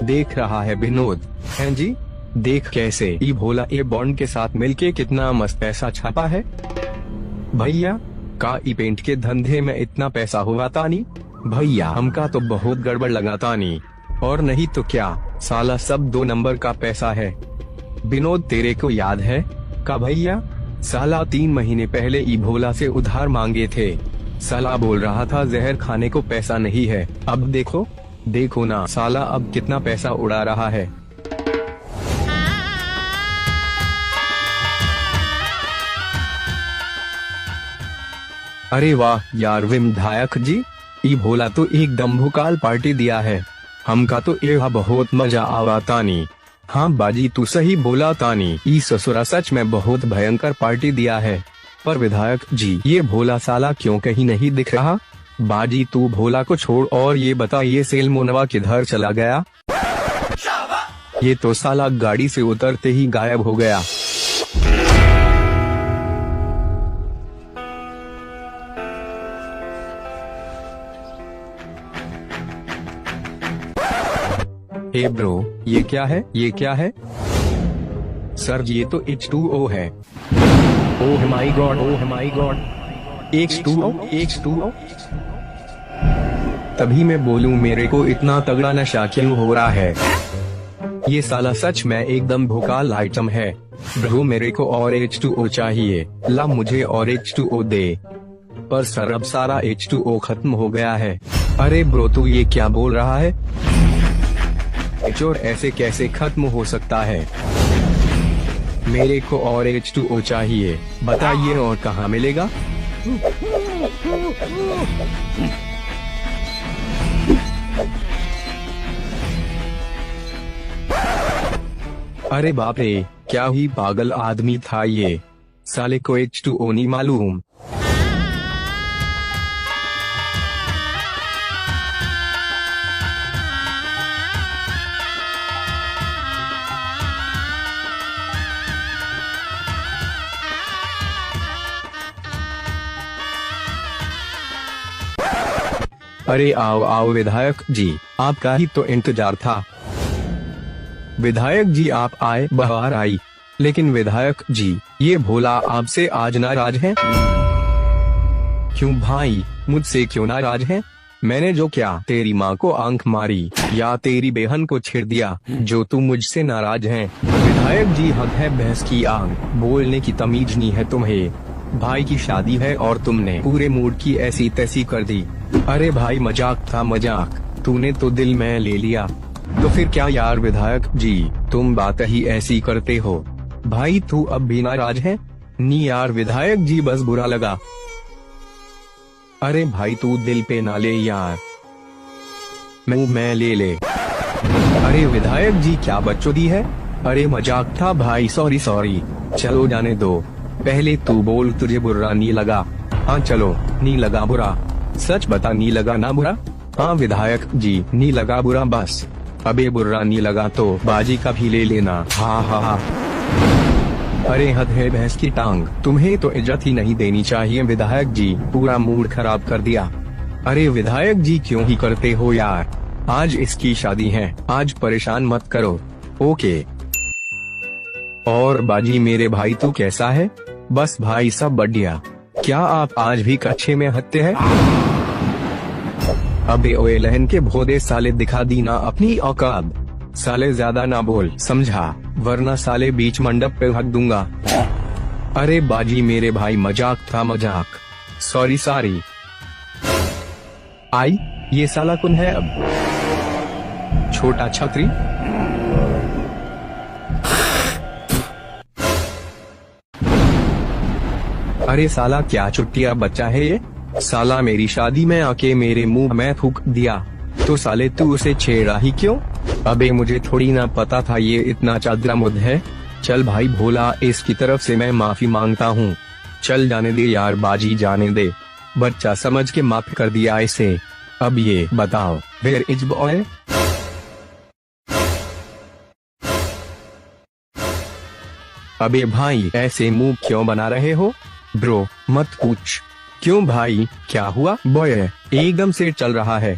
देख रहा है विनोद। हैं जी, देख कैसे ई भोला ए बॉन्ड के साथ मिलके कितना मस्त पैसा छापा है। भैया का ई पेंट के धंधे में इतना पैसा हुआ तानी भैया, हमका तो बहुत गड़बड़ लगा तानी। और नहीं तो क्या, साला सब 2 नंबर का पैसा है। विनोद तेरे को याद है का भैया, साला 3 महीने पहले ई भोला से उधार मांगे थे। साला बोल रहा था जहर खाने को पैसा नहीं है। अब देखो ना साला अब कितना पैसा उड़ा रहा है। अरे वाह यार विधायक जी, ई भोला तो एकदम भूकाल पार्टी दिया है। हमका तो यह बहुत मजा आवा तानी। हाँ बाजी तू सही बोला तानी, ई ससुरा सच में बहुत भयंकर पार्टी दिया है। पर विधायक जी ये भोला साला क्यों कहीं नहीं दिख रहा। बाजी तू भोला को छोड़ और ये बता ये सेलमोनवा किधर चला गया। ये तो साला गाड़ी से उतरते ही गायब हो गया। हे ब्रो ये क्या है। सर ये तो H2O है। Oh my God H2O। तभी मैं बोलूं मेरे को इतना तगड़ा नशा क्यों हो रहा है। ये साला सच में एकदम भोकाल आइटम है। ब्रो मेरे को और H2O चाहिए, ला मुझे और H2O दे। पर सर अब सारा H2O खत्म हो गया है। अरे ब्रो तू ये क्या बोल रहा है। चोर ऐसे कैसे खत्म हो सकता है। मेरे को और H2O चाहिए, बताइए और कहाँ मिलेगा। अरे बाप रे क्या ही पागल आदमी था ये, साले को H2O नहीं मालूम। अरे आओ विधायक जी, आपका ही तो इंतजार था। विधायक जी आप आए, बहार आई। लेकिन विधायक जी ये भोला आपसे आज नाराज है। क्यों भाई, मुझसे क्यों नाराज है। मैंने जो क्या तेरी माँ को आंख मारी या तेरी बहन को छेड़ दिया जो तू मुझसे नाराज है। विधायक जी हद है भैंस की आंख, बोलने की तमीज नहीं है तुम्हें। भाई की शादी है और तुमने पूरे मूड की ऐसी तैसी कर दी। अरे भाई मजाक था मजाक, तूने तो दिल में ले लिया। तो फिर क्या यार विधायक जी तुम बात ही ऐसी करते हो। भाई तू अब भी नाराज है। नहीं यार विधायक जी बस बुरा लगा। अरे भाई तू दिल पे ना ले यार, मैं ले। अरे विधायक जी क्या बकचोदी है। अरे मजाक था भाई, सॉरी। चलो जाने दो, पहले तू बोल तुझे बुरा नहीं लगा। हाँ चलो नहीं लगा बुरा, सच बता नहीं लगा ना बुरा। हाँ विधायक जी नहीं लगा बुरा बस। अबे बुरा नहीं लगा तो बाजी का भी ले लेना। हाँ। अरे हद है भैंस की टांग, तुम्हें तो इज्जत ही नहीं देनी चाहिए विधायक जी, पूरा मूड खराब कर दिया। अरे विधायक जी क्यों ही करते हो यार, आज इसकी शादी है, आज परेशान मत करो। ओके। और बाजी मेरे भाई तू कैसा है। बस भाई सब बढ़िया। क्या आप आज भी कच्छे में हत्ते हैं। अबे ओए लहन के भोदे साले दिखा दी ना अपनी औकात। साले ज्यादा ना बोल समझा, वरना साले बीच मंडप पे हक दूंगा। अरे बाजी मेरे भाई मजाक था मजाक, सॉरी। आई ये साला कौन है अब। छोटा छतरी। अरे साला क्या चुटिया बच्चा है ये। साला मेरी शादी में आके मेरे मुंह में थूक दिया, तो साले तू उसे छेड़ा ही क्यों। अबे मुझे थोड़ी ना पता था ये इतना चादरा मुद है। चल भाई भोला इसकी तरफ से मैं माफी मांगता हूँ। चल जाने दे यार बाजी, जाने दे, बच्चा समझ के माफ कर दिया इसे। अब ये बताओ वेयर इज बॉय। अबे भाई ऐसे मुंह क्यों बना रहे हो। ब्रो मत पूछ। क्यों भाई क्या हुआ। बॉय एकदम से चल रहा है।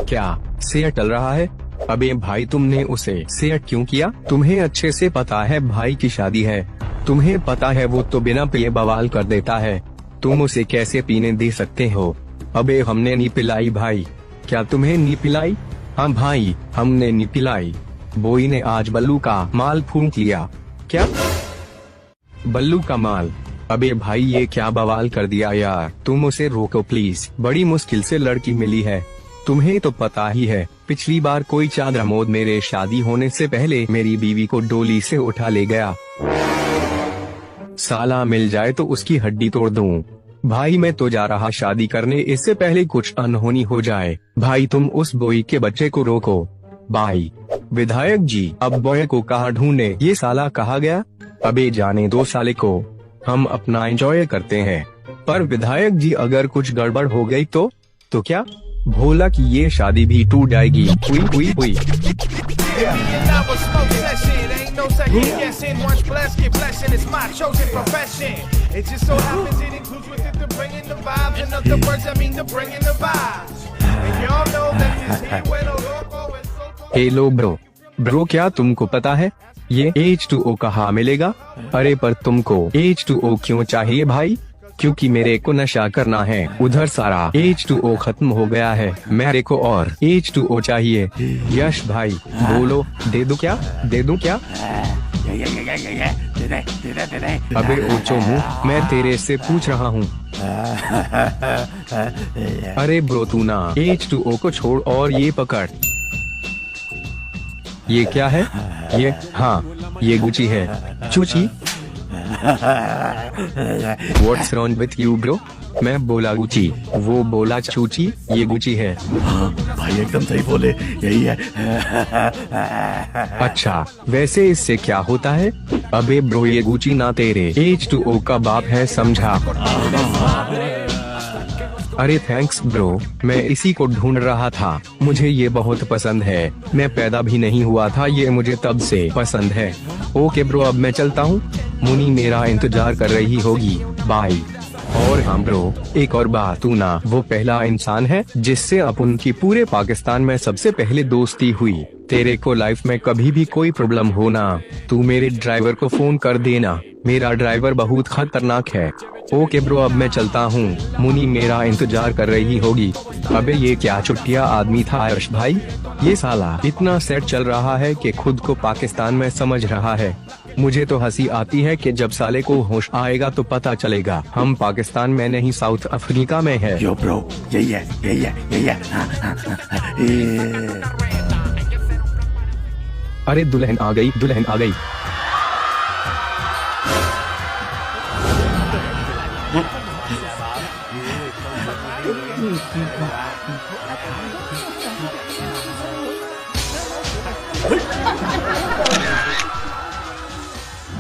क्या शेयर टल रहा है? अबे भाई तुमने उसे शेयर क्यों किया? तुम्हें अच्छे से पता है भाई की शादी है। तुम्हें पता है वो तो बिना पिए बवाल कर देता है। तुम उसे कैसे पीने दे सकते हो? अबे हमने नहीं पिलाई भाई। क्या तुम्हें नहीं पिलाई? हाँ भाई हमने नहीं पिलाई। बोई ने आज बल्लू का माल फूंक लिया। क्या? बल्लू का माल? अबे भाई ये क्या बवाल कर दिया यार। तुम उसे रोको प्लीज, बड़ी मुश्किल से लड़की मिली है। तुम्हें तो पता ही है पिछली बार कोई चादरामोद मेरे शादी होने से पहले मेरी बीवी को डोली से उठा ले गया। साला मिल जाए तो उसकी हड्डी तोड़ दूं। भाई मैं तो जा रहा शादी करने, इससे पहले कुछ अनहोनी हो जाए। भाई तुम उस बॉय के बच्चे को रोको। बाई विधायक जी अब बॉय को कहाँ ढूंढे? ये साला कहाँ गया? अबे जाने दो साले को, हम अपना एंजॉय करते हैं। पर विधायक जी अगर कुछ गड़बड़ हो गई तो क्या? भोला की ये शादी भी टूट जाएगी। हुई हुई हुई। हेलो ब्रो क्या तुमको पता है ये H2O कहाँ मिलेगा? अरे पर तुमको H2O क्यों चाहिए भाई? क्योंकि मेरे को नशा करना है। उधर सारा H2O खत्म हो गया है, मेरे को और H2O चाहिए। यश भाई बोलो, दे दूं क्या? दे दूं क्या? अबे ऊंचो मुंह, मैं तेरे से पूछ रहा हूँ। अरे ब्रो तू ना H2O को छोड़ और ये पकड़। ये क्या है? ये हाँ ये गुची है। चूची। What's wrong with you bro? मैं बोला गुची, वो बोला चूची। ये गुची है। भाई एकदम सही बोले, यही है। अच्छा वैसे इससे क्या होता है? अबे ब्रो ये गुची ना तेरे H2O का बाप है, समझा? अरे थैंक्स ब्रो, मैं इसी को ढूंढ रहा था। मुझे ये बहुत पसंद है। मैं पैदा भी नहीं हुआ था, ये मुझे तब से पसंद है। ओके ब्रो अब मैं चलता हूँ। मुनी मेरा इंतजार कर रही होगी। बाय। और हाँ ब्रो एक और बात, तू ना वो पहला इंसान है जिससे अपन की पूरे पाकिस्तान में सबसे पहले दोस्ती हुई। तेरे को लाइफ में कभी भी कोई प्रॉब्लम हो ना, तू मेरे ड्राइवर को फोन कर देना। मेरा ड्राइवर बहुत खतरनाक है। ओके ब्रो अब मैं चलता हूँ। मुनी मेरा इंतजार कर रही होगी। अबे ये क्या चुटिया आदमी था अर्श भाई। ये साला इतना सेट चल रहा है कि खुद को पाकिस्तान में समझ रहा है। मुझे तो हंसी आती है कि जब साले को होश आएगा तो पता चलेगा हम पाकिस्तान में नहीं साउथ अफ्रीका में है। यो ब्रो यही है, यही है, यही है। अरे दुल्हन आ गई, दुल्हन आ गई।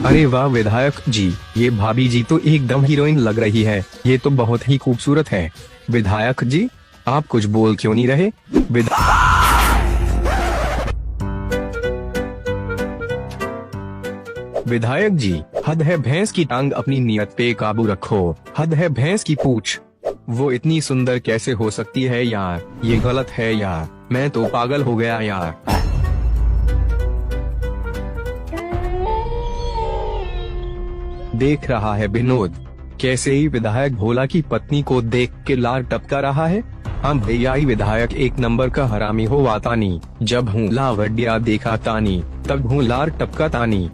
अरे वाह विधायक जी, ये भाभी जी तो एकदम हीरोइन लग रही है। ये तो बहुत ही खूबसूरत है। विधायक जी आप कुछ बोल क्यों नहीं रहे? विधायक जी हद है भैंस की टांग, अपनी नियत पे काबू रखो। हद है भैंस की पूछ, वो इतनी सुंदर कैसे हो सकती है यार? ये गलत है यार, मैं तो पागल हो गया यार। देख रहा है विनोद कैसे ही विधायक भोला की पत्नी को देख के लार टपका रहा है। हम भैया विधायक एक नंबर का हरामी हो वातानी। जब हूँ लावडिया देखा तानी, तब हूँ लार टपका तानी।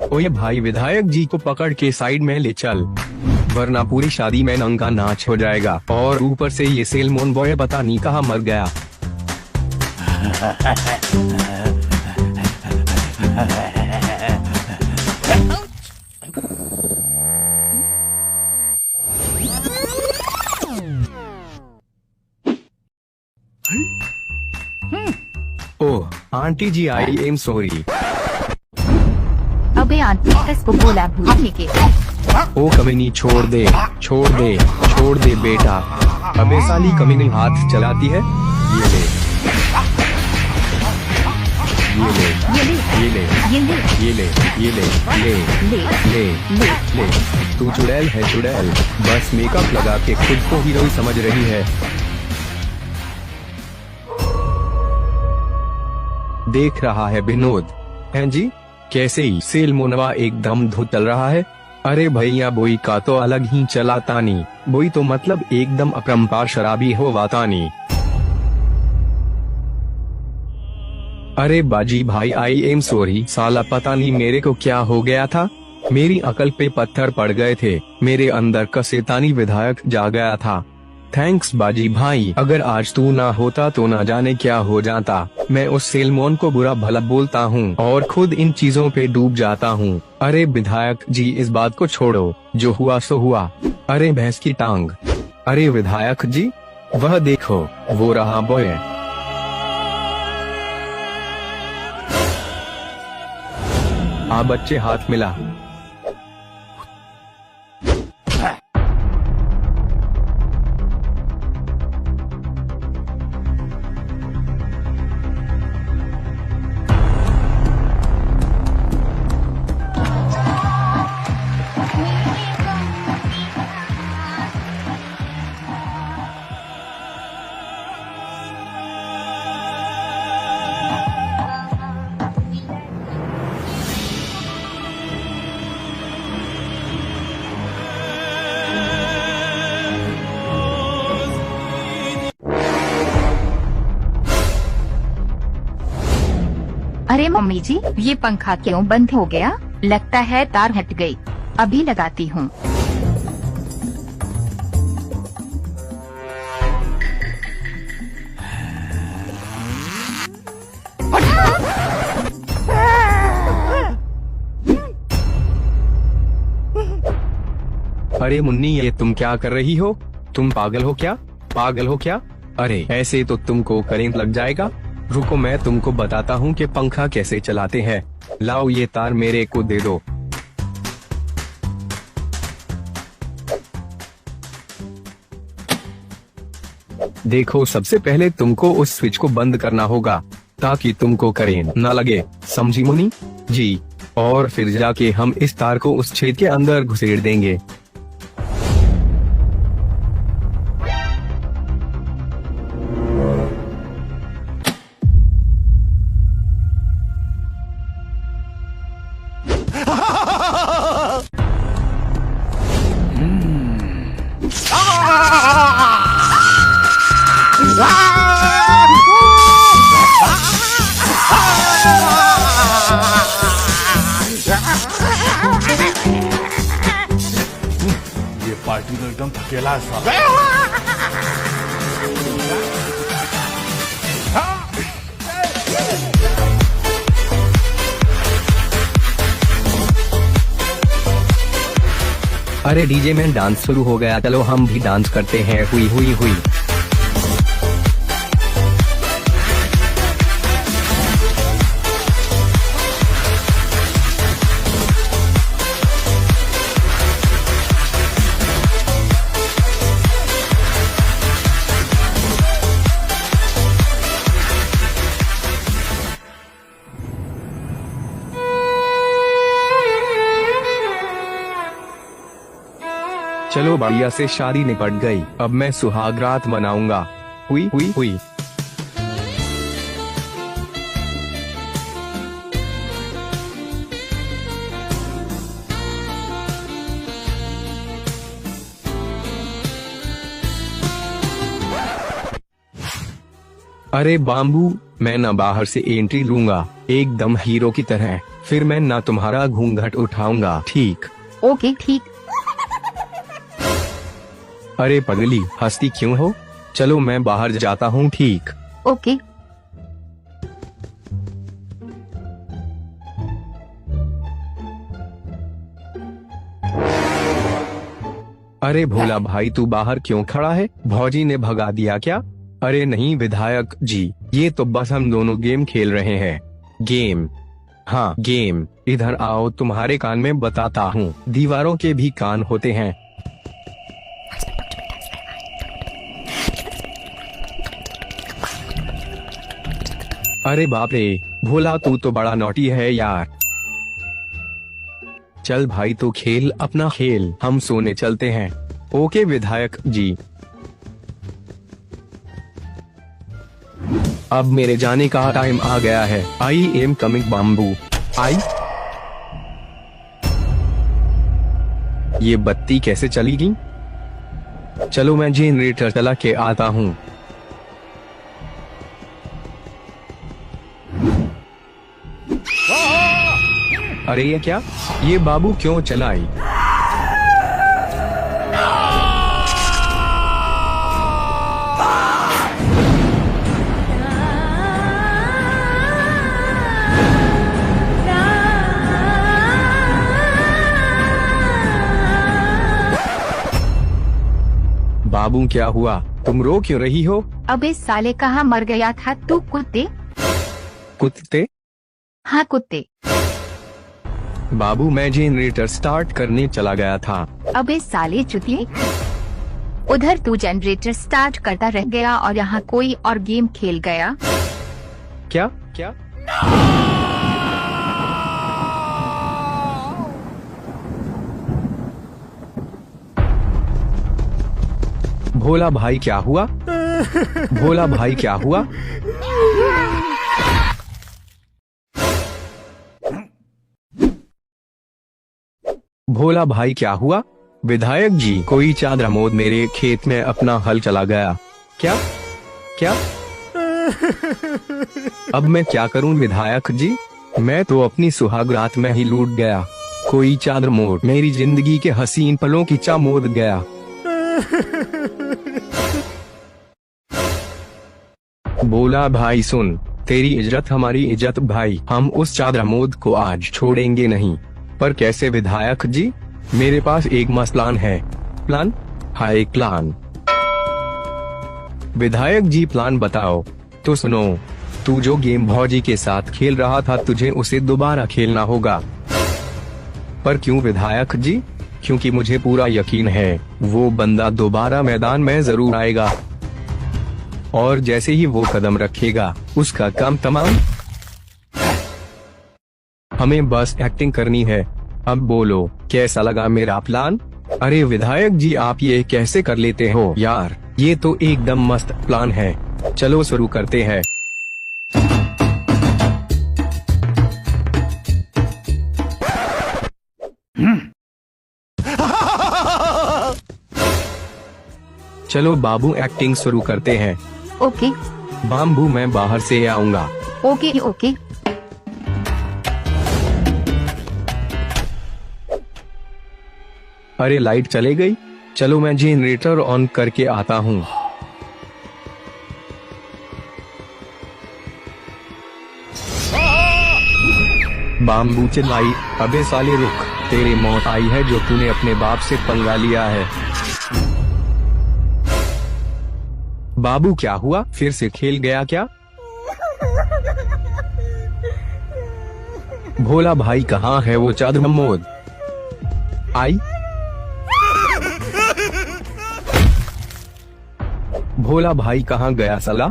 ओए भाई विधायक जी को पकड़ के साइड में ले चल, वरना पूरी शादी में नंगा नाच हो जाएगा। और ऊपर से ये सेलमोन बॉय पता नहीं कहाँ मर गया। Oh aunty ji I am sorry. अबे आंटी इसको बोला भूलने के। ओ कमीनी छोड़ दे, छोड़ दे, छोड़ दे बेटा। अबे साली कमीनी हाथ चलाती है। ये ले। ये ले ये ले ये ले ये ले ये ले ये ले ले ले ले ले ले तू चुड़ैल है चुड़ैल, बस मेकअप लगा के खुद को हीरो समझ रही है। देख रहा है विनोद, हैं जी? कैसे ही सेल मुनवा एकदम धो चल रहा है। अरे भैया बोई का तो अलग ही चला तानी, बोई तो मतलब एकदम अपरंपार शराबी हो वातानी। अरे बाजी भाई आई एम सॉरी, साला पता नहीं मेरे को क्या हो गया था, मेरी अकल पे पत्थर पड़ गए थे, मेरे अंदर का शैतानी विधायक जा गया था। थैंक्स बाजी भाई, अगर आज तू ना होता तो ना जाने क्या हो जाता। मैं उस सेलमोन को बुरा भला बोलता हूँ और खुद इन चीजों पे डूब जाता हूँ। अरे विधायक जी इस बात को छोड़ो, जो हुआ सो हुआ। अरे भैंस की टांग। अरे विधायक जी वह देखो, वो रहा बॉय। आ बच्चे हाथ मिला। अरे मम्मी जी ये पंखा क्यों बंद हो गया? लगता है तार हट गई, अभी लगाती हूँ। अरे मुन्नी ये तुम क्या कर रही हो? तुम पागल हो क्या? पागल हो क्या? अरे ऐसे तो तुमको करंट लग जाएगा। रुको मैं तुमको बताता हूँ कि पंखा कैसे चलाते हैं। लाओ ये तार मेरे को दे दो। देखो सबसे पहले तुमको उस स्विच को बंद करना होगा ताकि तुमको करंट न लगे, समझी मुन्नी जी? और फिर जाके हम इस तार को उस छेद के अंदर घुसेड़ देंगे। ये पार्टी तो एकदम थकेला है साला। अरे डीजे में डांस शुरू हो गया, चलो हम भी डांस करते हैं। हुई हुई हुई। चलो बढ़िया से शादी निपट गई, अब मैं सुहाग रात मनाऊंगा। हुई हुई हुई। अरे बाम्बू मैं ना बाहर से एंट्री लूंगा एकदम हीरो की तरह, फिर मैं ना तुम्हारा घूंघट उठाऊंगा, ठीक? ओके ठीक। अरे पगली हंसती क्यों हो? चलो मैं बाहर जाता हूँ, ठीक? ओके। अरे भोला भाई तू बाहर क्यों खड़ा है? भौजी ने भगा दिया क्या? अरे नहीं विधायक जी, ये तो बस हम दोनों गेम खेल रहे हैं। गेम? हाँ गेम। इधर आओ तुम्हारे कान में बताता हूँ, दीवारों के भी कान होते हैं। अरे बाप रे, भोला तू तो बड़ा नॉटी है यार। चल भाई तू खेल अपना खेल, हम सोने चलते हैं। ओके विधायक जी। अब मेरे जाने का टाइम आ गया है। आई एम कमिंग बाम्बू। आई। ये बत्ती कैसे चलेगी? चलो मैं जनरेटर चला के आता हूँ। अरे ये क्या? ये बाबू क्यों चलाई? बाबू क्या हुआ? तुम रो क्यों रही हो? अबे साले कहाँ मर गया था तू कुत्ते? कुत्ते? हाँ कुत्ते। बाबू मैं जनरेटर स्टार्ट करने चला गया था। अबे साले चुतिए, उधर तू जनरेटर स्टार्ट करता रह गया और यहाँ कोई और गेम खेल गया। क्या क्या? भोला भाई क्या हुआ? भोला भाई क्या हुआ? भोला भाई क्या हुआ? विधायक जी कोई चादरामोद मेरे खेत में अपना हल चला गया। क्या क्या? अब मैं क्या करूं विधायक जी? मैं तो अपनी सुहाग रात में ही लूट गया। कोई चादरामोद मेरी जिंदगी के हसीन पलों की चामोद गया। बोला भाई सुन, तेरी इज्जत हमारी इज्जत भाई, हम उस चादरामोद को आज छोड़ेंगे नहीं। पर कैसे विधायक जी? मेरे पास एक मस्त प्लान है। प्लान? हाँ एक प्लान। विधायक जी प्लान बताओ। तो सुनो, तू जो गेम भौजी के साथ खेल रहा था तुझे उसे दोबारा खेलना होगा। पर क्यों विधायक जी? क्योंकि मुझे पूरा यकीन है वो बंदा दोबारा मैदान में जरूर आएगा और जैसे ही वो कदम रखेगा उसका काम तमाम। हमें बस एक्टिंग करनी है। अब बोलो कैसा लगा मेरा प्लान? अरे विधायक जी आप ये कैसे कर लेते हो यार, ये तो एकदम मस्त प्लान है। चलो शुरू करते हैं। चलो बाबू एक्टिंग शुरू करते हैं। ओके बाम्बू मैं बाहर से आऊंगा। Okay okay. अरे लाइट चले गई। चलो मैं जनरेटर ऑन करके आता हूँ। बाम्बू चिल्लाई, अबे साले रुक, तेरी मौत आई है जो तूने अपने बाप से पंगा लिया है। बाबू क्या हुआ? फिर से खेल गया क्या? भोला भाई कहाँ है वो चादरामोद? आई। भोला भाई कहाँ गया साला?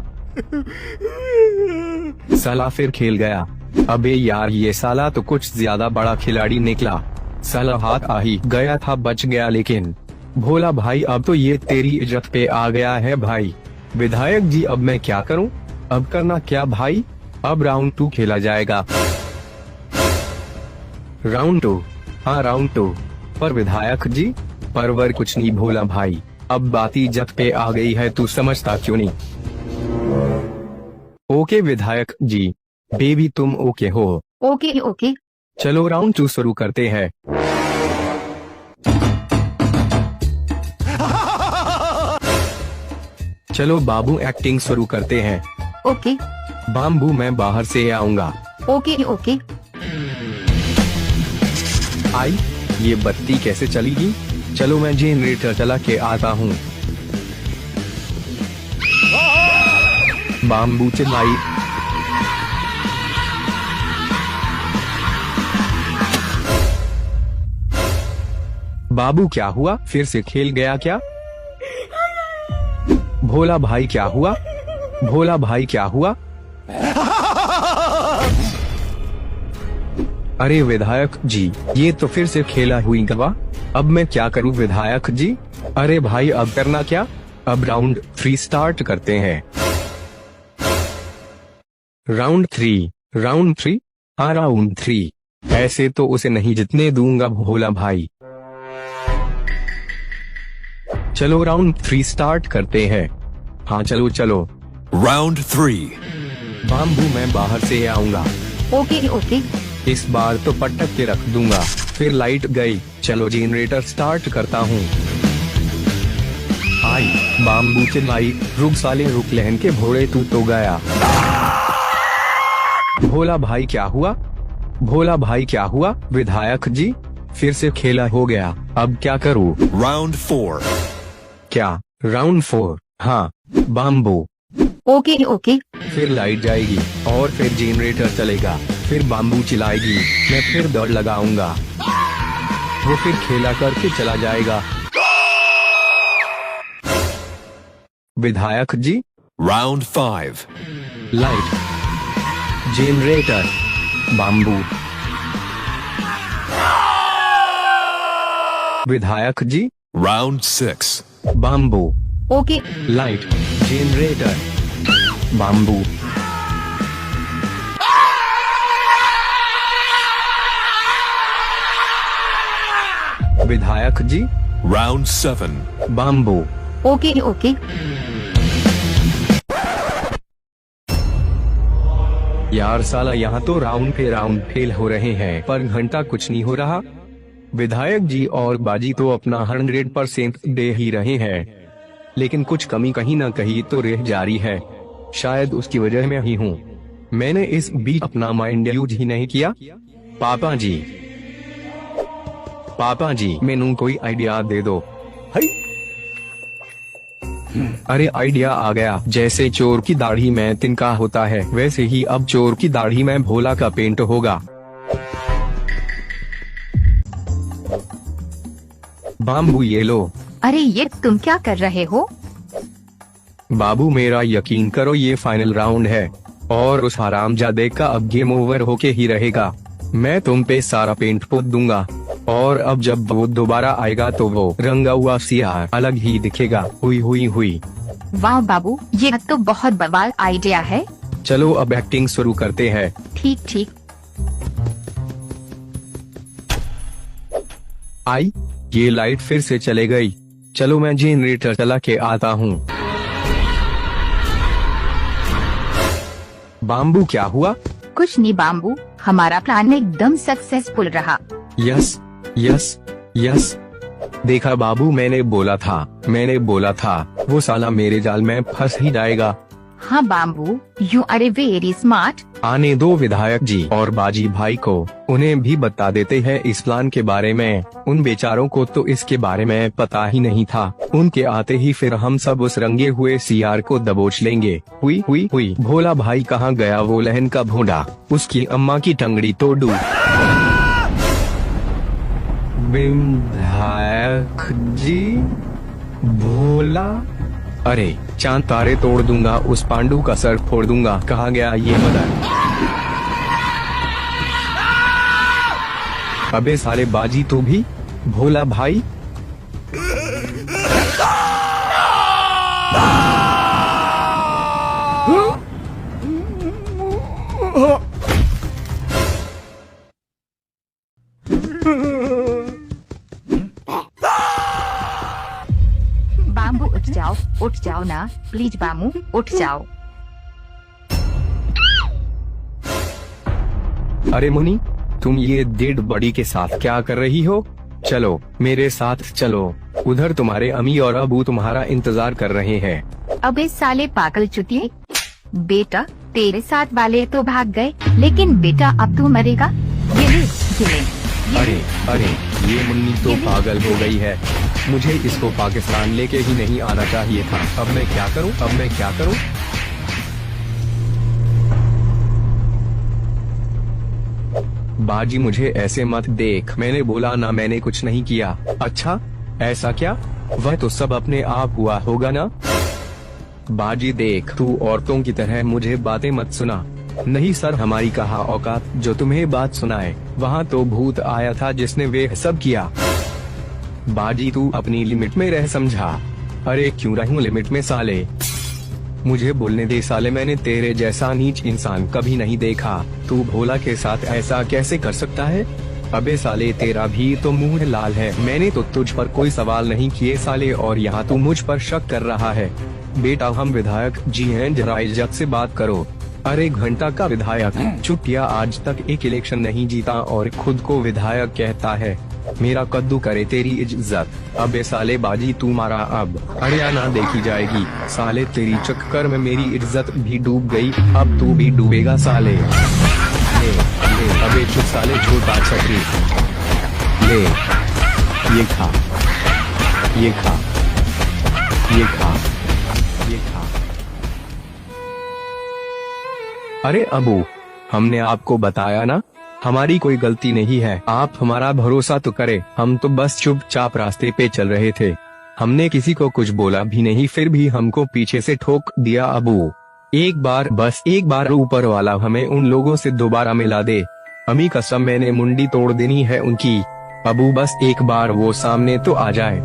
साला फिर खेल गया। अबे यार ये साला तो कुछ ज्यादा बड़ा खिलाड़ी निकला। साला हाथ आ ही गया था, बच गया लेकिन। भोला भाई अब तो ये तेरी इज्जत पे आ गया है भाई। विधायक जी अब मैं क्या करूं? अब करना क्या भाई? अब राउंड 2 खेला जाएगा। राउंड 2? हाँ राउंड 2। पर विधायक जी परवर कुछ नहीं भोला भाई, अब बात इज्जत पे आ गई है, तू समझता क्यों नहीं? ओके विधायक जी। बेबी तुम ओके हो? Okay okay. चलो राउंड 2 शुरू करते हैं। चलो बाबू एक्टिंग शुरू करते हैं। ओके बाम्बू मैं बाहर से आऊंगा। Okay okay. आई। ये बत्ती कैसे चलेगी? चलो मैं जनरेटर चला के आता हूँ। बाम्बू चिल्लाई। बाबू क्या हुआ? फिर से खेल गया क्या? भोला भाई क्या हुआ? भोला भाई क्या हुआ? अरे विधायक जी, ये तो फिर से खेला हुई गवा। अब मैं क्या करूं विधायक जी? अरे भाई अब करना क्या? अब राउंड 3 स्टार्ट करते हैं। राउंड 3। राउंड 3? हाँ राउंड 3। ऐसे तो उसे नहीं जीतने दूंगा भोला भाई। चलो राउंड 3 स्टार्ट करते हैं। हाँ चलो चलो। Round 3. बाम्बू मैं बाहर से आऊंगा। Okay okay. इस बार तो पटक के रख दूंगा। फिर लाइट गई। चलो जनरेटर स्टार्ट करता हूँ। आई बाम्बू चिल्लाई, रुक साले रुक, लहन के भोरे तू तो गया। भोला भाई क्या हुआ? भोला भाई क्या हुआ? विधायक जी फिर से खेला हो गया। अब क्या करूँ? Round 4. क्या राउंड 4? हाँ बाम्बू। Okay okay. फिर लाइट जाएगी और फिर जनरेटर चलेगा। फिर बाम्बू चिल्लाएगी, मैं फिर दौड़ लगाऊंगा। वो फिर खेला करके चला जाएगा। विधायक जी Round 5. Light, generator, bamboo. विधायक जी Round 6. Bamboo, okay. Light, generator, bamboo. विधायक जी Round 7. बाम्बू। Okay okay. यार साला यहाँ तो राउंड पे राउंड फेल हो रहे हैं, पर घंटा कुछ नहीं हो रहा। विधायक जी और बाजी तो अपना 100% दे ही रहे हैं, लेकिन कुछ कमी कहीं ना कहीं तो रह जारी है। शायद उसकी वजह मैं ही हूँ। मैंने इस बीच अपना माइंड यूज ही नहीं किया। पापा जी मैनू कोई आइडिया दे दो। अरे आइडिया आ गया। जैसे चोर की दाढ़ी में तिनका होता है, वैसे ही अब चोर की दाढ़ी में भोला का पेंट होगा। बाम्बू ये लो। अरे ये तुम क्या कर रहे हो? बाबू मेरा यकीन करो, ये फाइनल राउंड है और उस हरामजादे का अब गेम ओवर होके ही रहेगा। मैं तुम पे सारा पेंट पोत दूंगा और अब जब वो दोबारा आएगा तो वो रंगा हुआ सियार अलग ही दिखेगा। हुई। वाह बाबू, ये तो बहुत बवाल आइडिया है। चलो अब एक्टिंग शुरू करते हैं। ठीक। आई ये लाइट फिर से चले गई। चलो मैं जनरेटर चला के आता हूँ। बाम्बू क्या हुआ? कुछ नहीं बाम्बू, हमारा प्लान एकदम सक्सेसफुल रहा। यस। देखा बाबू, मैंने बोला था वो साला मेरे जाल में फंस ही जाएगा। हाँ बाम्बू, यू आर वेरी स्मार्ट। आने दो विधायक जी और बाजी भाई को, उन्हें भी बता देते हैं इस प्लान के बारे में। उन बेचारों को तो इसके बारे में पता ही नहीं था। उनके आते ही फिर हम सब उस रंगे हुए सियार को दबोच लेंगे। हुई। भोला भाई कहाँ गया वो लहन का भोंडा? उसकी अम्मा की टंगड़ी तोड़ू। विधायक जी, भोला, अरे चांद तारे तोड़ दूंगा, उस पांडु का सर फोड़ दूंगा। कहाँ गया ये मदर? अबे साले बाजी तू भी? भोला भाई बाम्बू उठ जाओ ना प्लीज बामू, उठ जाओ। अरे मुनी, तुम ये डेड बॉडी के साथ क्या कर रही हो? चलो मेरे साथ चलो, उधर तुम्हारे अम्मी और अबू तुम्हारा इंतजार कर रहे हैं। अबे साले पागल चुतिए, बेटा तेरे साथ वाले तो भाग गए, लेकिन बेटा अब तू मरेगा। ये ले। अरे ये मुन्नी तो पागल हो गई है। मुझे इसको पाकिस्तान लेके ही नहीं आना चाहिए था। अब मैं क्या करूं? बाजी मुझे ऐसे मत देख, मैंने बोला ना, मैंने कुछ नहीं किया। अच्छा ऐसा क्या? वह तो सब अपने आप हुआ होगा ना। बाजी देख, तू औरतों की तरह मुझे बातें मत सुना। नहीं सर, हमारी कहा औकात जो तुम्हें बात सुनाए। वहाँ तो भूत आया था जिसने वे सब किया। बाजी तू अपनी लिमिट में रह समझा। अरे क्यों रहूं लिमिट में साले, मुझे बोलने दे साले, मैंने तेरे जैसा नीच इंसान कभी नहीं देखा। तू भोला के साथ ऐसा कैसे कर सकता है? अबे साले तेरा भी तो मुंह लाल है। मैंने तो तुझ पर कोई सवाल नहीं किए साले, और यहाँ तू मुझ पर शक कर रहा है। बेटा हम विधायक जी हैं, जरा इज्जत से बात करो। अरे घंटा का विधायक, चुटिया आज तक एक इलेक्शन नहीं जीता और खुद को विधायक कहता है। मेरा कद्दू करे तेरी इज्जत। अबे साले बाजी तू मारा अब हरियाणा देखी जाएगी। साले तेरी चक्कर में मेरी इज्जत भी डूब गई, अब तू भी डूबेगा साले। ले, ले, अबे चुप साले छोटा छतरी, ले ये खा, ये खा, ये खा, ये खा। अरे अबू, हमने आपको बताया ना, हमारी कोई गलती नहीं है। आप हमारा भरोसा तो करें, हम तो बस चुपचाप रास्ते पे चल रहे थे। हमने किसी को कुछ बोला भी नहीं, फिर भी हमको पीछे से ठोक दिया। अबू एक बार, बस एक बार ऊपर वाला हमें उन लोगों से दोबारा मिला दे। अमी कसम मैंने मुंडी तोड़ देनी है उनकी। अबू बस एक बार वो सामने तो आ जाए।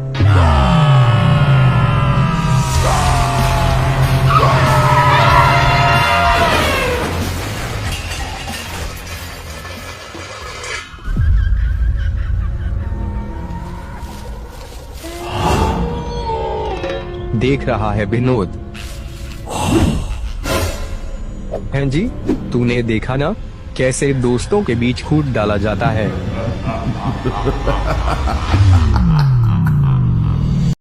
देख रहा है विनोद? हैं जी, तूने देखा ना कैसे दोस्तों के बीच कूद डाला जाता है।